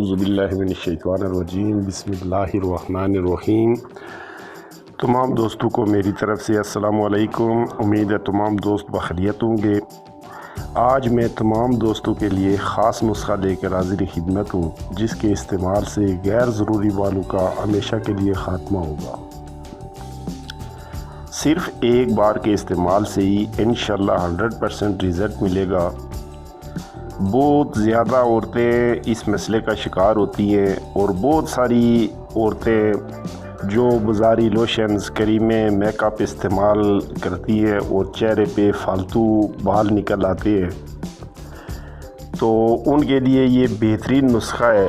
اعوذ باللہ من الشیطان الرجیم، بسم اللہ الرحمن الرحیم۔ تمام دوستوں کو میری طرف سے السلام علیکم۔ امید ہے تمام دوست بخیریت ہوں گے۔ آج میں تمام دوستوں کے لیے خاص نسخہ لے کر حاضر خدمت ہوں، جس کے استعمال سے غیر ضروری بالوں کا ہمیشہ کے لیے خاتمہ ہوگا۔ صرف ایک بار کے استعمال سے ہی انشاءاللہ 100% رزلٹ ملے گا۔ بہت زیادہ عورتیں اس مسئلے کا شکار ہوتی ہیں، اور بہت ساری عورتیں جو بازاری لوشنز، کریمیں، میک اپ استعمال کرتی ہیں اور چہرے پہ فالتو بال نکل آتے ہیں، تو ان کے لیے یہ بہترین نسخہ ہے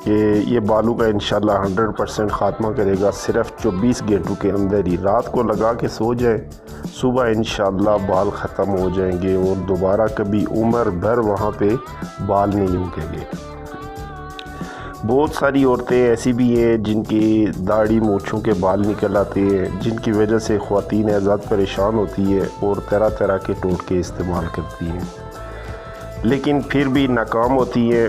کہ یہ بالوں کا انشاءاللہ 100% خاتمہ کرے گا۔ صرف 24 گھنٹوں کے اندر ہی رات کو لگا کے سو جائیں، صبح انشاءاللہ بال ختم ہو جائیں گے اور دوبارہ کبھی عمر بھر وہاں پہ بال نہیں اگیں گے۔ بہت ساری عورتیں ایسی بھی ہیں جن کی داڑھی مونچھوں کے بال نکل آتے ہیں، جن کی وجہ سے خواتین حضرات پریشان ہوتی ہے اور طرح طرح کے ٹوٹکے استعمال کرتی ہیں، لیکن پھر بھی ناکام ہوتی ہیں۔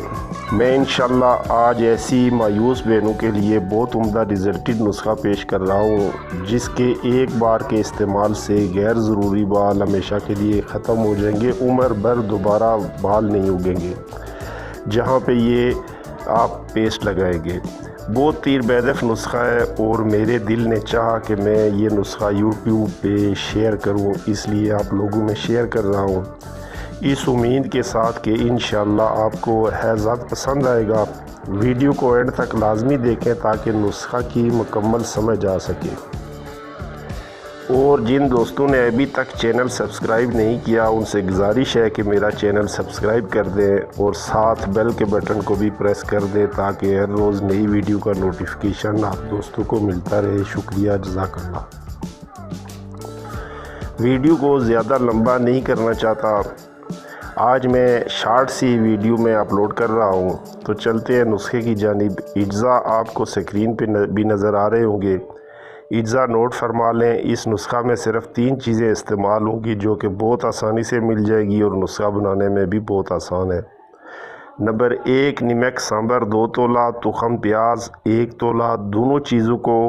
میں انشاءاللہ آج ایسی مایوس بہنوں کے لیے بہت عمدہ رزلٹڈ نسخہ پیش کر رہا ہوں، جس کے ایک بار کے استعمال سے غیر ضروری بال ہمیشہ کے لیے ختم ہو جائیں گے، عمر بھر دوبارہ بال نہیں اگیں گے جہاں پہ یہ آپ پیسٹ لگائیں گے۔ بہت تیر بہدف نسخہ ہے اور میرے دل نے چاہا کہ میں یہ نسخہ یوٹیوب پہ شیئر کروں، اس لیے آپ لوگوں میں شیئر کر رہا ہوں، اس امید کے ساتھ کہ انشاءاللہ آپ کو زیادہ پسند آئے گا۔ ویڈیو کو اینڈ تک لازمی دیکھیں تاکہ نسخہ کی مکمل سمجھ آ سکے، اور جن دوستوں نے ابھی تک چینل سبسکرائب نہیں کیا ان سے گزارش ہے کہ میرا چینل سبسکرائب کر دیں اور ساتھ بیل کے بٹن کو بھی پریس کر دیں تاکہ ہر روز نئی ویڈیو کا نوٹیفیکیشن آپ دوستوں کو ملتا رہے۔ شکریہ، جزاک اللہ۔ ویڈیو کو زیادہ لمبا نہیں کرنا چاہتا، آج میں شارٹ سی ویڈیو میں اپلوڈ کر رہا ہوں، تو چلتے ہیں نسخے کی جانب۔ اجزاء آپ کو سکرین پہ بھی نظر آ رہے ہوں گے، اجزاء نوٹ فرما لیں۔ اس نسخہ میں صرف 3 چیزیں استعمال ہوں گی جو کہ بہت آسانی سے مل جائے گی اور نسخہ بنانے میں بھی بہت آسان ہے۔ نمبر 1، نمک سانبر 2 تولہ، تخم پیاز 1 تولہ، دونوں چیزوں کو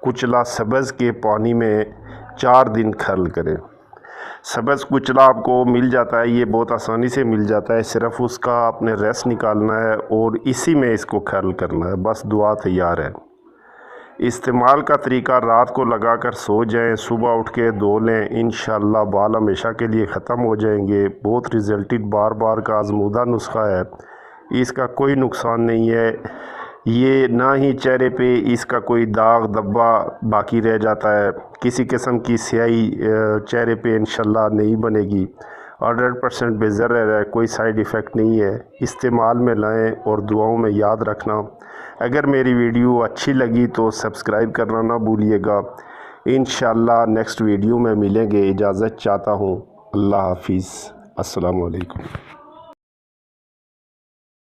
کچلا سبز کے پانی میں 4 دن کھرل کریں۔ سبز کچلا آپ کو مل جاتا ہے، یہ بہت آسانی سے مل جاتا ہے، صرف اس کا آپ نے رس نکالنا ہے اور اسی میں اس کو کھرل کرنا ہے، بس دعا تیار ہے۔ استعمال کا طریقہ: رات کو لگا کر سو جائیں، صبح اٹھ کے دھو لیں، انشاءاللہ بال ہمیشہ کے لیے ختم ہو جائیں گے۔ بہت رزلٹڈ، بار بار کا آزمودہ نسخہ ہے، اس کا کوئی نقصان نہیں ہے، یہ نہ ہی چہرے پہ اس کا کوئی داغ دھبا باقی رہ جاتا ہے، کسی قسم کی سیاہی چہرے پہ انشاءاللہ نہیں بنے گی، 100% بہتر ہے، کوئی سائیڈ ایفیکٹ نہیں ہے۔ استعمال میں لائیں اور دعاؤں میں یاد رکھنا۔ اگر میری ویڈیو اچھی لگی تو سبسکرائب کرنا نہ بھولیے گا۔ انشاءاللہ نیکسٹ ویڈیو میں ملیں گے، اجازت چاہتا ہوں۔ اللہ حافظ، السلام علیکم۔